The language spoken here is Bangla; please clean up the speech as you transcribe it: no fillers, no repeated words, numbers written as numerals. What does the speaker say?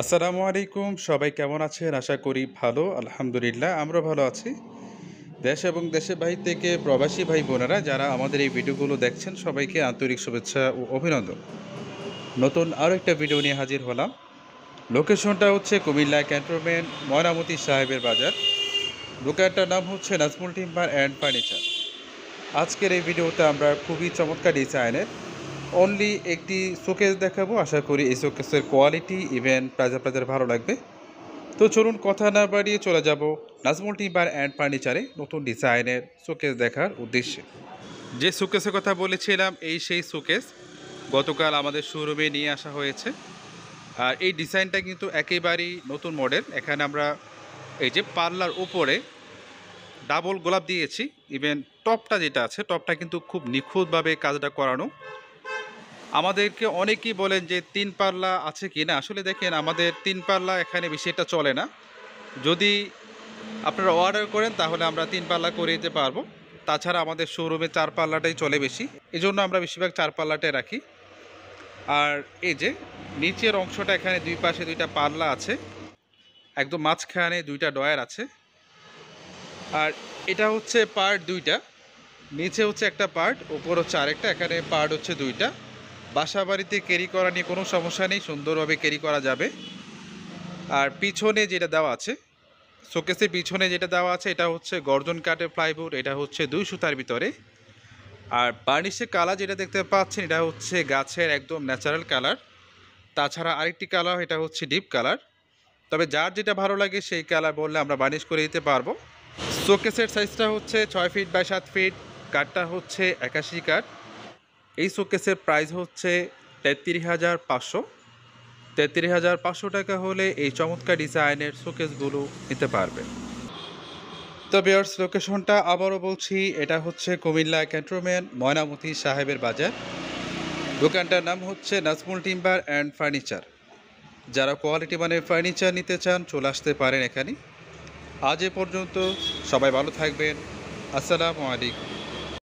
আসসালামু আলাইকুম। সবাই কেমন আছেন? আশা করি ভালো। আলহামদুলিল্লাহ আমরা ভালো আছি। দেশ এবং দেশের বাহির থেকে প্রবাসী ভাই বোনেরা যারা আমাদের এই ভিডিওগুলো দেখছেন সবাইকে আন্তরিক শুভেচ্ছা ও অভিনন্দন। নতুন আরও একটা ভিডিও নিয়ে হাজির হলাম। লোকেশনটা হচ্ছে কুমিল্লা ক্যান্টনমেন্ট ময়নামতি সাহেবের বাজার। দোকানটার নাম হচ্ছে নাজমুল টিম্বার অ্যান্ড ফার্নিচার। আজকের এই ভিডিওতে আমরা খুবই চমৎকার ডিজাইনের অনলি একটি শোকেস দেখাবো। আশা করি এই শোকেসের কোয়ালিটি ইভেন প্রাইজ আপনাদের ভালো লাগবে। তো চলুন কথা না বাড়িয়ে চলে যাব নাজমুল টিম্বার অ্যান্ড ফার্নিচারে নতুন ডিজাইনের শোকেস দেখার উদ্দেশ্যে। যে শোকেসের কথা বলেছিলাম এই সেই শোকেস গতকাল আমাদের শোরুমে নিয়ে আসা হয়েছে। আর এই ডিজাইনটা কিন্তু একেবারেই নতুন মডেল। এখানে আমরা এই যে পাল্লার উপরে ডাবল গোলাপ দিয়েছি। ইভেন টপটা যেটা আছে টপটা কিন্তু খুব নিখুঁতভাবে কাজটা করানো। আমাদেরকে অনেকেই বলেন যে ৩ পাল্লা আছে কি না। আসলে দেখেন আমাদের ৩ পাল্লা এখানে বেশি একটা চলে না। যদি আপনারা অর্ডার করেন তাহলে আমরা ৩ পাল্লা করে দিতে পারবো। তাছাড়া আমাদের শোরুমে ৪ পাল্লাটাই চলে বেশি। এজন্য আমরা বেশিরভাগ ৪ পাল্লাটাই রাখি। আর এই যে নিচের অংশটা এখানে ২ পাশে ২টা পাল্লা আছে। একদম মাঝখানে ২টা ডয়ার আছে। আর এটা হচ্ছে পার্ট ২টা। নিচে হচ্ছে একটা পার্ট, উপর হচ্ছে আরেকটা। এখানে পার্ট হচ্ছে ২টা। বাসা বাড়িতে ক্যারি করা নিয়ে কোনো সমস্যা নেই, সুন্দরভাবে ক্যারি করা যাবে। আর পিছনে যেটা দেওয়া আছে শোকেসের পিছনে যেটা দেওয়া আছে এটা হচ্ছে গর্জন কাঠের প্লাইউড। এটা হচ্ছে ২ সুতার ভিতরে। আর বার্নিশের কালার যেটা দেখতে পাচ্ছেন এটা হচ্ছে গাছের একদম ন্যাচারাল কালার। তাছাড়া আরেকটি কালার এটা হচ্ছে ডিপ কালার। তবে যার যেটা ভালো লাগে সেই কালার বললে আমরা বার্নিশ করে দিতে পারবো। শোকেসের সাইজটা হচ্ছে ৬ ফিট বাই ৭ ফিট। কাঠটা হচ্ছে ৮১ কাঠ। এই শোকেসের প্রাইস হচ্ছে ৩৩,৫০০। ৩৩,৫০০ টাকা হলে এই চমৎকার ডিজাইনের শোকেসগুলো নিতে পারবেন। তো ভিউয়ার্স লোকেশনটা আবারও বলছি, এটা হচ্ছে কুমিল্লা ক্যান্টনমেন্ট ময়নামতি সাহেবের বাজার। দোকানটার নাম হচ্ছে নাজমুল টিম্বার অ্যান্ড ফার্নিচার। যারা কোয়ালিটি মানের ফার্নিচার নিতে চান চলে আসতে পারেন এখানে। আজ এ পর্যন্ত, সবাই ভালো থাকবেন। আসসালামু আলাইকুম।